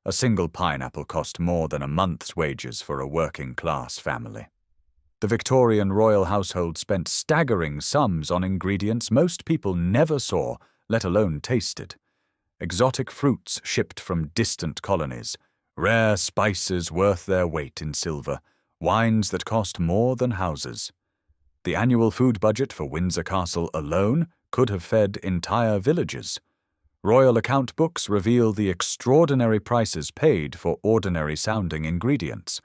A single pineapple cost more than a month's wages for a working-class family. The Victorian royal household spent staggering sums on ingredients most people never saw, let alone tasted. Exotic fruits shipped from distant colonies, rare spices worth their weight in silver, wines that cost more than houses. The annual food budget for Windsor Castle alone could have fed entire villages. Royal account books reveal the extraordinary prices paid for ordinary-sounding ingredients.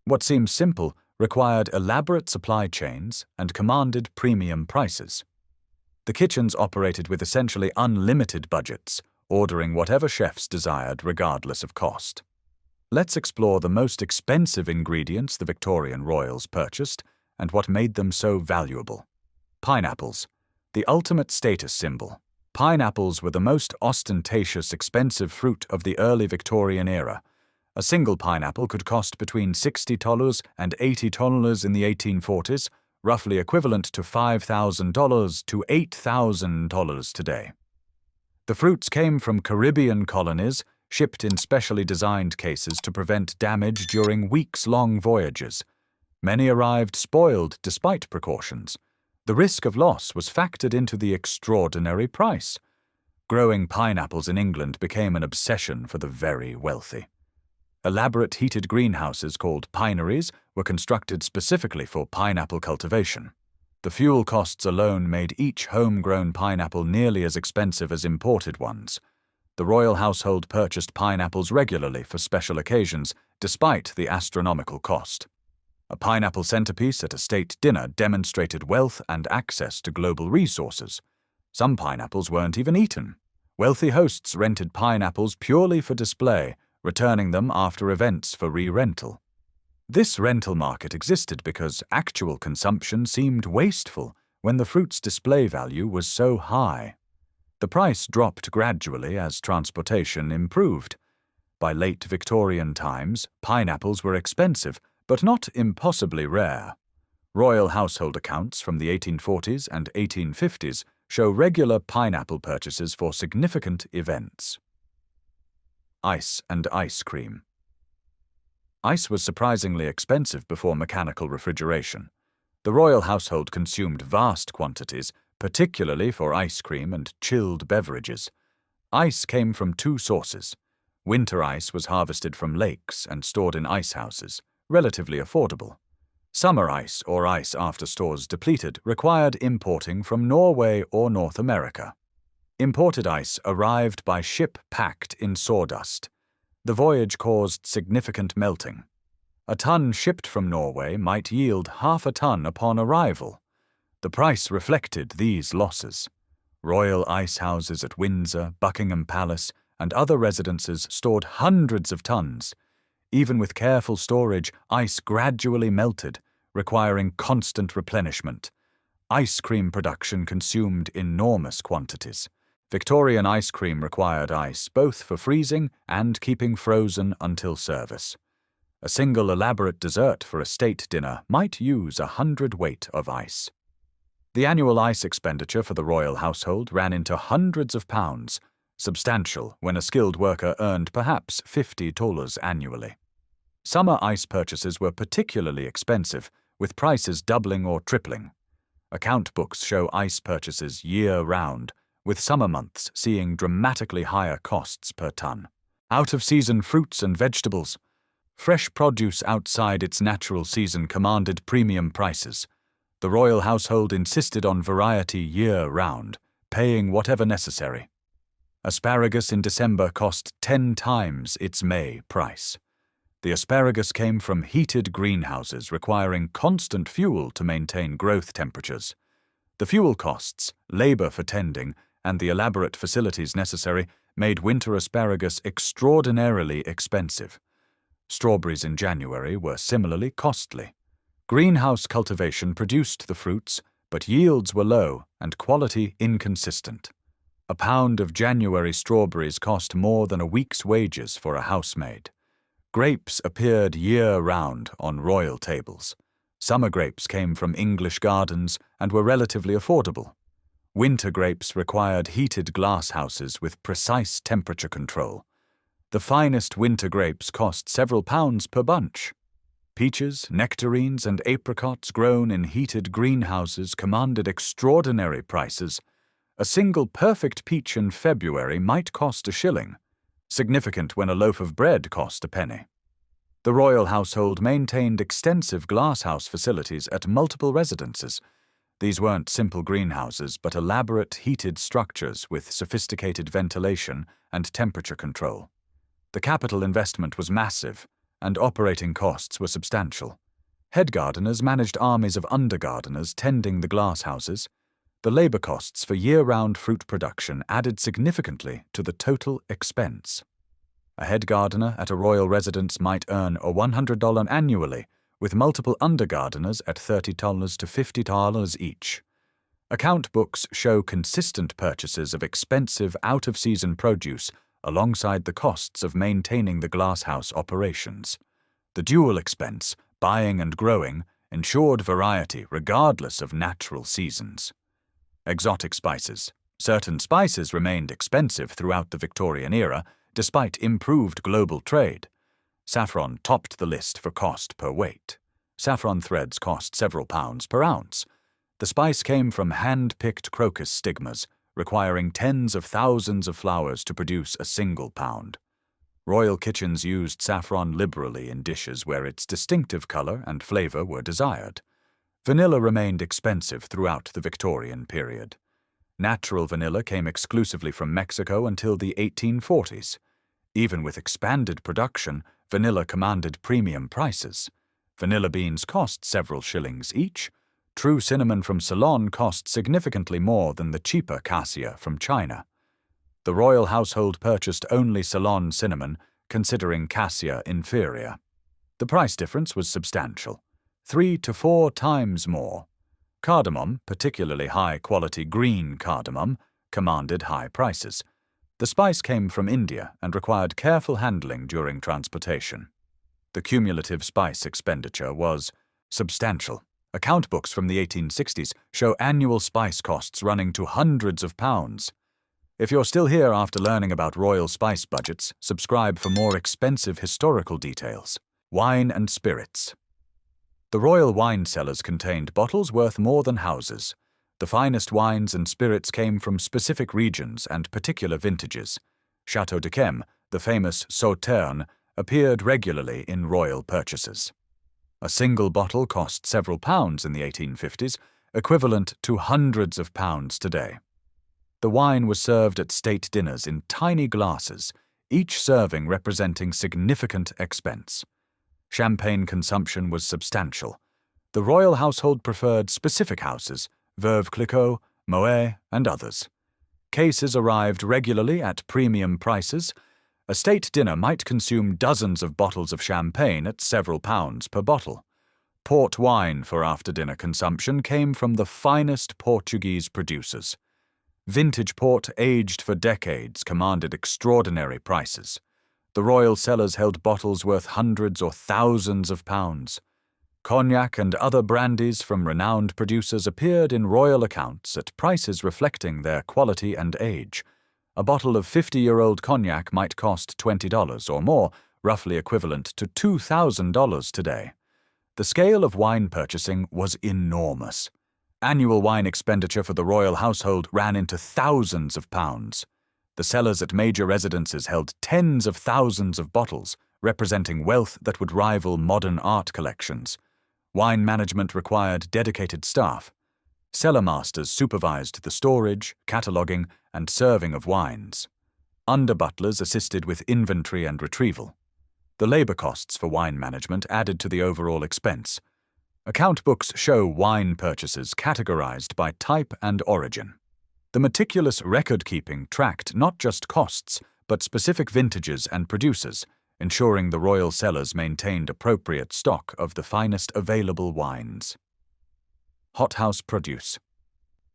What seems simple required elaborate supply chains and commanded premium prices. The kitchens operated with essentially unlimited budgets, ordering whatever chefs desired regardless of cost. Let's explore the most expensive ingredients the Victorian royals purchased and what made them so valuable. Pineapples, the ultimate status symbol. Pineapples were the most ostentatious, expensive fruit of the early Victorian era. A single pineapple could cost between $60 and $80 in the 1840s, roughly equivalent to $5,000 to $8,000 today. The fruits came from Caribbean colonies, shipped in specially designed cases to prevent damage during weeks-long voyages. Many arrived spoiled despite precautions. The risk of loss was factored into the extraordinary price. Growing pineapples in England became an obsession for the very wealthy. Elaborate heated greenhouses called pineries were constructed specifically for pineapple cultivation. The fuel costs alone made each homegrown pineapple nearly as expensive as imported ones. The royal household purchased pineapples regularly for special occasions, despite the astronomical cost. A pineapple centerpiece at a state dinner demonstrated wealth and access to global resources. Some pineapples weren't even eaten. Wealthy hosts rented pineapples purely for display, returning them after events for re-rental. This rental market existed because actual consumption seemed wasteful when the fruit's display value was so high. The price dropped gradually as transportation improved. By late Victorian times, pineapples were expensive, but not impossibly rare. Royal household accounts from the 1840s and 1850s show regular pineapple purchases for significant events. Ice and ice cream. Ice was surprisingly expensive before mechanical refrigeration. The royal household consumed vast quantities, particularly for ice cream and chilled beverages. Ice came from two sources. Winter ice was harvested from lakes and stored in ice houses, relatively affordable. Summer ice, or ice after stores depleted, required importing from Norway or North America. Imported ice arrived by ship packed in sawdust. The voyage caused significant melting. A ton shipped from Norway might yield half a ton upon arrival. The price reflected these losses. Royal ice houses at Windsor, Buckingham Palace, and other residences stored hundreds of tons. Even with careful storage, ice gradually melted, requiring constant replenishment. Ice cream production consumed enormous quantities. Victorian ice cream required ice both for freezing and keeping frozen until service. A single elaborate dessert for a state dinner might use 100 weight of ice. The annual ice expenditure for the royal household ran into hundreds of pounds, substantial when a skilled worker earned perhaps $50 annually. Summer ice purchases were particularly expensive, with prices doubling or tripling. Account books show ice purchases year-round, with summer months seeing dramatically higher costs per ton. Out-of-season fruits and vegetables. Fresh produce outside its natural season commanded premium prices. The royal household insisted on variety year-round, paying whatever necessary. Asparagus in December cost 10 times its May price. The asparagus came from heated greenhouses requiring constant fuel to maintain growth temperatures. The fuel costs, labor for tending, and the elaborate facilities necessary made winter asparagus extraordinarily expensive. Strawberries in January were similarly costly. Greenhouse cultivation produced the fruits, but yields were low and quality inconsistent. A pound of January strawberries cost more than a week's wages for a housemaid. Grapes appeared year-round on royal tables. Summer grapes came from English gardens and were relatively affordable. Winter grapes required heated glass houses with precise temperature control. The finest winter grapes cost several pounds per bunch. Peaches, nectarines, and apricots grown in heated greenhouses commanded extraordinary prices. A single perfect peach in February might cost a shilling, significant when a loaf of bread cost a penny. The royal household maintained extensive glasshouse facilities at multiple residences. These weren't simple greenhouses, but elaborate heated structures with sophisticated ventilation and temperature control. The capital investment was massive, and operating costs were substantial. Head gardeners managed armies of under-gardeners tending the glasshouses. The labor costs for year-round fruit production added significantly to the total expense. A head gardener at a royal residence might earn $100 annually, with multiple under-gardeners at $30 to $50 each. Account books show consistent purchases of expensive out-of-season produce alongside the costs of maintaining the glasshouse operations. The dual expense, buying and growing, ensured variety regardless of natural seasons. Exotic spices. Certain spices remained expensive throughout the Victorian era, despite improved global trade. Saffron topped the list for cost per weight. Saffron threads cost several pounds per ounce. The spice came from hand-picked crocus stigmas, requiring tens of thousands of flowers to produce a single pound. Royal kitchens used saffron liberally in dishes where its distinctive color and flavor were desired. Vanilla remained expensive throughout the Victorian period. Natural vanilla came exclusively from Mexico until the 1840s. Even with expanded production, vanilla commanded premium prices. Vanilla beans cost several shillings each. True cinnamon from Ceylon cost significantly more than the cheaper cassia from China. The royal household purchased only Ceylon cinnamon, considering cassia inferior. The price difference was substantial, 3 to 4 times more. Cardamom, particularly high-quality green cardamom, commanded high prices. The spice came from India and required careful handling during transportation. The cumulative spice expenditure was substantial. Account books from the 1860s show annual spice costs running to hundreds of pounds. If you're still here after learning about royal spice budgets, subscribe for more expensive historical details. Wine and spirits. The royal wine cellars contained bottles worth more than houses. The finest wines and spirits came from specific regions and particular vintages. Château d'Yquem, the famous Sauterne, appeared regularly in royal purchases. A single bottle cost several pounds in the 1850s, equivalent to hundreds of pounds today. The wine was served at state dinners in tiny glasses, each serving representing significant expense. Champagne consumption was substantial. The royal household preferred specific houses, Veuve Clicquot, Moet, and others. Cases arrived regularly at premium prices. A state dinner might consume dozens of bottles of champagne at several pounds per bottle. Port wine for after-dinner consumption came from the finest Portuguese producers. Vintage port aged for decades commanded extraordinary prices. The royal cellars held bottles worth hundreds or thousands of pounds. Cognac and other brandies from renowned producers appeared in royal accounts at prices reflecting their quality and age. A bottle of 50-year-old cognac might cost $20 or more, roughly equivalent to $2,000 today. The scale of wine purchasing was enormous. Annual wine expenditure for the royal household ran into thousands of pounds. The cellars at major residences held tens of thousands of bottles, representing wealth that would rival modern art collections. Wine management required dedicated staff. Cellar masters supervised the storage, cataloguing, and serving of wines. Under-butlers assisted with inventory and retrieval. The labor costs for wine management added to the overall expense. Account books show wine purchases categorized by type and origin. The meticulous record-keeping tracked not just costs, but specific vintages and producers, ensuring the royal cellars maintained appropriate stock of the finest available wines. Hothouse produce.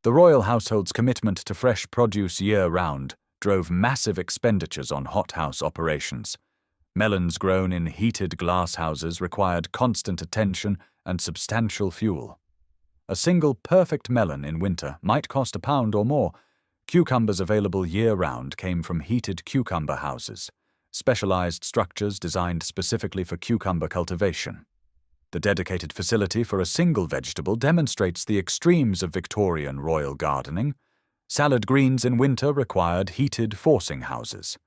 The royal household's commitment to fresh produce year-round drove massive expenditures on hothouse operations. Melons grown in heated glasshouses required constant attention and substantial fuel. A single perfect melon in winter might cost £1 or more. Cucumbers available year-round came from heated cucumber houses. specialized structures designed specifically for cucumber cultivation. The dedicated facility for a single vegetable demonstrates the extremes of Victorian royal gardening. Salad greens in winter required heated forcing houses.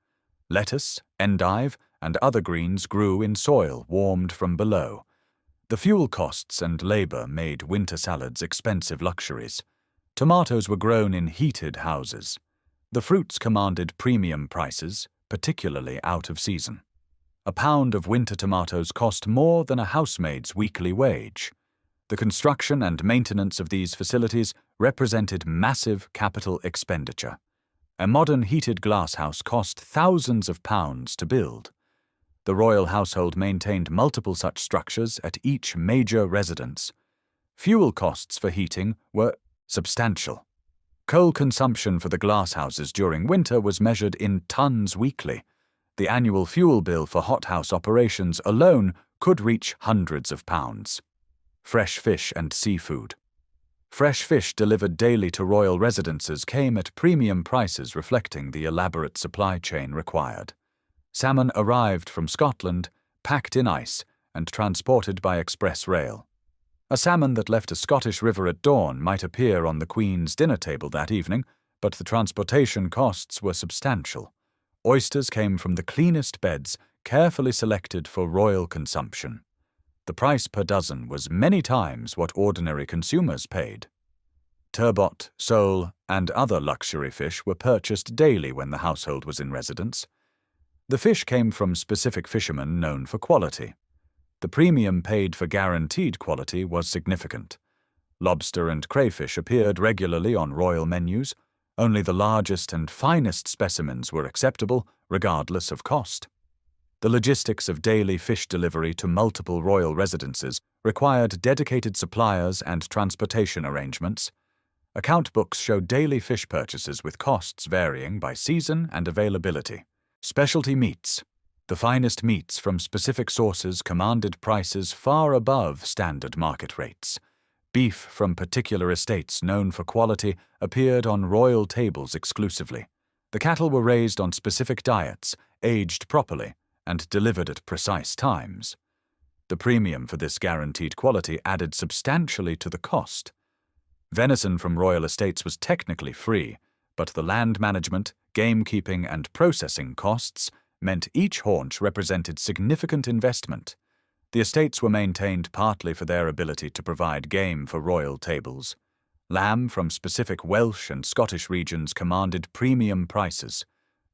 Lettuce, endive, and other greens grew in soil warmed from below. The fuel costs and labor made winter salads expensive luxuries. Tomatoes were grown in heated houses. The fruits commanded premium prices, particularly out of season. A pound of winter tomatoes cost more than a housemaid's weekly wage. The construction and maintenance of these facilities represented massive capital expenditure. A modern heated glasshouse cost thousands of pounds to build. The royal household maintained multiple such structures at each major residence. Fuel costs for heating were substantial. Coal consumption for the glasshouses during winter was measured in tons weekly. The annual fuel bill for hothouse operations alone could reach hundreds of pounds. Fresh fish and seafood. Fresh fish delivered daily to royal residences came at premium prices reflecting the elaborate supply chain required. Salmon arrived from Scotland, packed in ice, and transported by express rail. A salmon that left a Scottish river at dawn might appear on the Queen's dinner table that evening, but the transportation costs were substantial. Oysters came from the cleanest beds, carefully selected for royal consumption. The price per dozen was many times what ordinary consumers paid. Turbot, sole, and other luxury fish were purchased daily when the household was in residence. The fish came from specific fishermen known for quality. The premium paid for guaranteed quality was significant. Lobster and crayfish appeared regularly on royal menus. Only the largest and finest specimens were acceptable, regardless of cost. The logistics of daily fish delivery to multiple royal residences required dedicated suppliers and transportation arrangements. Account books show daily fish purchases with costs varying by season and availability. Specialty meats. The finest meats from specific sources commanded prices far above standard market rates. Beef from particular estates known for quality appeared on royal tables exclusively. The cattle were raised on specific diets, aged properly, and delivered at precise times. The premium for this guaranteed quality added substantially to the cost. Venison from royal estates was technically free, but the land management, gamekeeping, and processing costs meant each haunch represented significant investment. The estates were maintained partly for their ability to provide game for royal tables. Lamb from specific Welsh and Scottish regions commanded premium prices.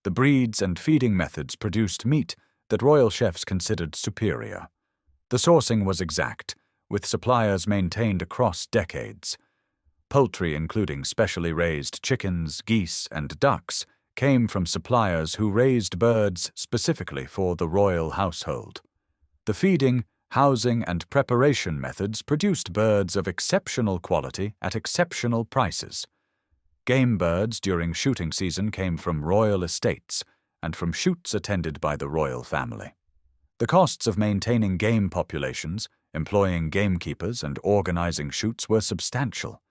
The breeds and feeding methods produced meat that royal chefs considered superior. The sourcing was exact, with suppliers maintained across decades. Poultry, including specially raised chickens, geese, and ducks, came from suppliers who raised birds specifically for the royal household. The feeding, housing, and preparation methods produced birds of exceptional quality at exceptional prices. Game birds during shooting season came from royal estates and from shoots attended by the royal family. The costs of maintaining game populations, employing gamekeepers, and organizing shoots were substantial.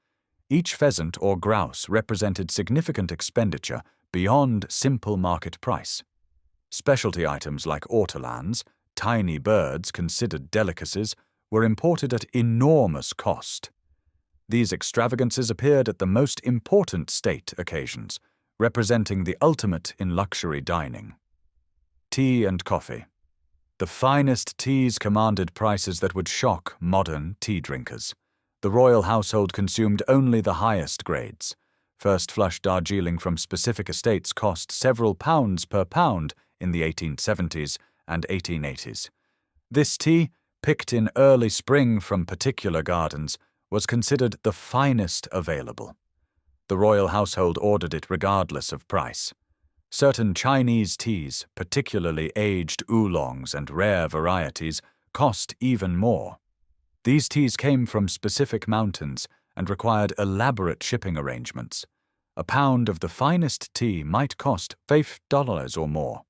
Each pheasant or grouse represented significant expenditure beyond simple market price. Specialty items like ortolans, tiny birds considered delicacies, were imported at enormous cost. These extravagances appeared at the most important state occasions, representing the ultimate in luxury dining. Tea and coffee. The finest teas commanded prices that would shock modern tea drinkers. The royal household consumed only the highest grades. First flush Darjeeling from specific estates cost several pounds per pound in the 1870s and 1880s. This tea, picked in early spring from particular gardens, was considered the finest available. The royal household ordered it regardless of price. Certain Chinese teas, particularly aged oolongs and rare varieties, cost even more. These teas came from specific mountains and required elaborate shipping arrangements. A pound of the finest tea might cost $5 or more.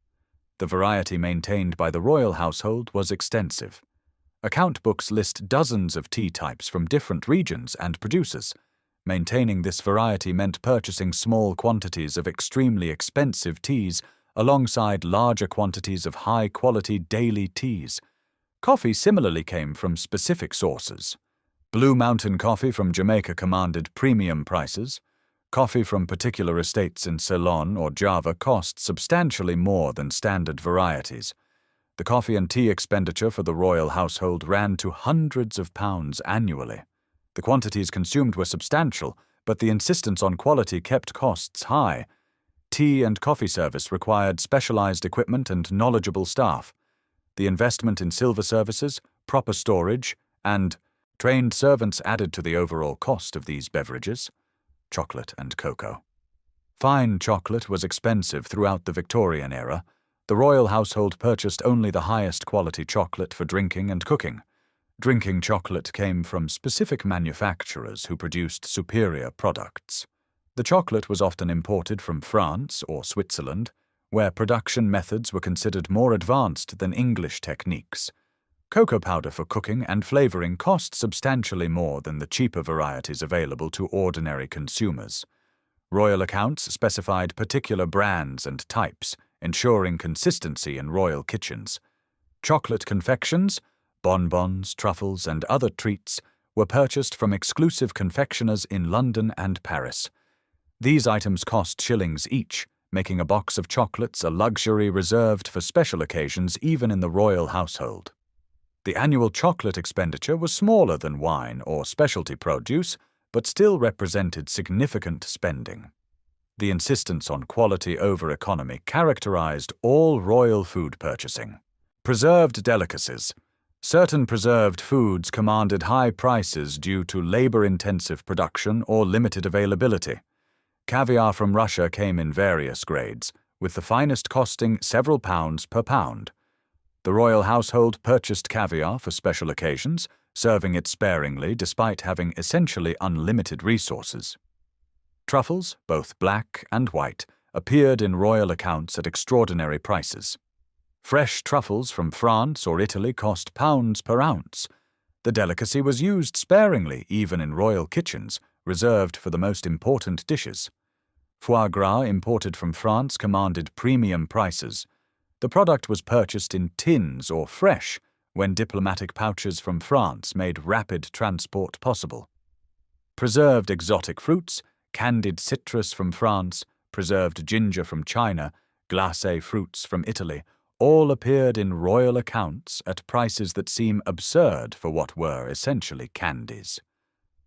The variety maintained by the royal household was extensive. Account books list dozens of tea types from different regions and producers. Maintaining this variety meant purchasing small quantities of extremely expensive teas alongside larger quantities of high-quality daily teas. Coffee similarly came from specific sources. Blue Mountain coffee from Jamaica commanded premium prices. Coffee from particular estates in Ceylon or Java cost substantially more than standard varieties. The coffee and tea expenditure for the royal household ran to hundreds of pounds annually. The quantities consumed were substantial, but the insistence on quality kept costs high. Tea and coffee service required specialized equipment and knowledgeable staff. The investment in silver services, proper storage, and trained servants added to the overall cost of these beverages. Chocolate and cocoa. Fine chocolate was expensive throughout the Victorian era. The royal household purchased only the highest quality chocolate for drinking and cooking. Drinking chocolate came from specific manufacturers who produced superior products. The chocolate was often imported from France or Switzerland, where production methods were considered more advanced than English techniques. Cocoa powder for cooking and flavoring cost substantially more than the cheaper varieties available to ordinary consumers. Royal accounts specified particular brands and types, ensuring consistency in royal kitchens. Chocolate confections, bonbons, truffles, and other treats were purchased from exclusive confectioners in London and Paris. These items cost shillings each, making a box of chocolates a luxury reserved for special occasions even in the royal household. The annual chocolate expenditure was smaller than wine or specialty produce, but still represented significant spending. The insistence on quality over economy characterized all royal food purchasing. Preserved delicacies. Certain preserved foods commanded high prices due to labor-intensive production or limited availability. Caviar from Russia came in various grades, with the finest costing several pounds per pound. The royal household purchased caviar for special occasions, serving it sparingly despite having essentially unlimited resources. Truffles, both black and white, appeared in royal accounts at extraordinary prices. Fresh truffles from France or Italy cost pounds per ounce. The delicacy was used sparingly even in royal kitchens, reserved for the most important dishes. Foie gras imported from France commanded premium prices. The product was purchased in tins or fresh, when diplomatic pouches from France made rapid transport possible. Preserved exotic fruits, candied citrus from France, preserved ginger from China, glacé fruits from Italy, all appeared in royal accounts at prices that seem absurd for what were essentially candies.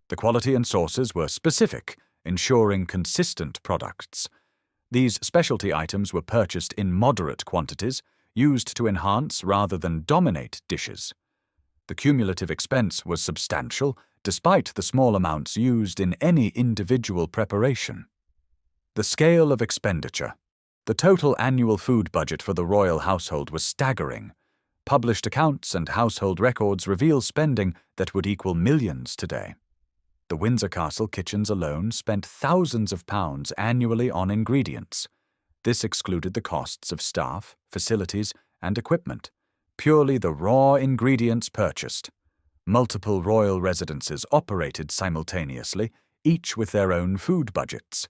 The quality and sources were specific, ensuring consistent products. These specialty items were purchased in moderate quantities, used to enhance rather than dominate dishes. The cumulative expense was substantial, despite the small amounts used in any individual preparation. The scale of expenditure. The total annual food budget for the royal household was staggering. Published accounts and household records reveal spending that would equal millions today. The Windsor Castle kitchens alone spent thousands of pounds annually on ingredients. This excluded the costs of staff, facilities, and equipment, purely the raw ingredients purchased. Multiple royal residences operated simultaneously, each with their own food budgets.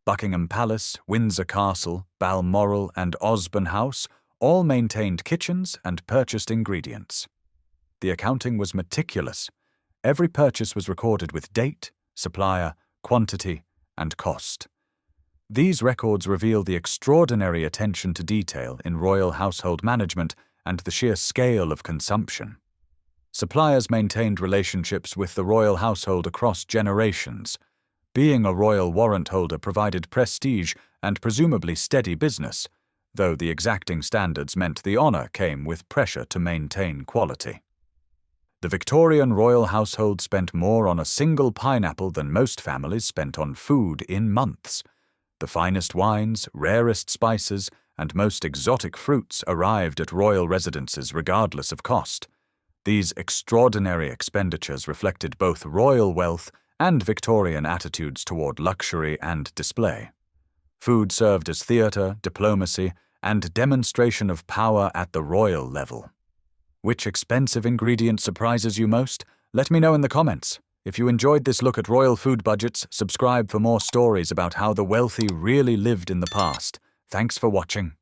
Buckingham Palace, Windsor Castle, Balmoral, and Osborne House all maintained kitchens and purchased ingredients. The accounting was meticulous. Every purchase was recorded with date, supplier, quantity, and cost. These records reveal the extraordinary attention to detail in royal household management and the sheer scale of consumption. Suppliers maintained relationships with the royal household across generations. Being a royal warrant holder provided prestige and presumably steady business, though the exacting standards meant the honor came with pressure to maintain quality. The Victorian royal household spent more on a single pineapple than most families spent on food in months. The finest wines, rarest spices, and most exotic fruits arrived at royal residences regardless of cost. These extraordinary expenditures reflected both royal wealth and Victorian attitudes toward luxury and display. Food served as theatre, diplomacy, and demonstration of power at the royal level. Which expensive ingredient surprises you most? Let me know in the comments. If you enjoyed this look at royal food budgets, subscribe for more stories about how the wealthy really lived in the past. Thanks for watching.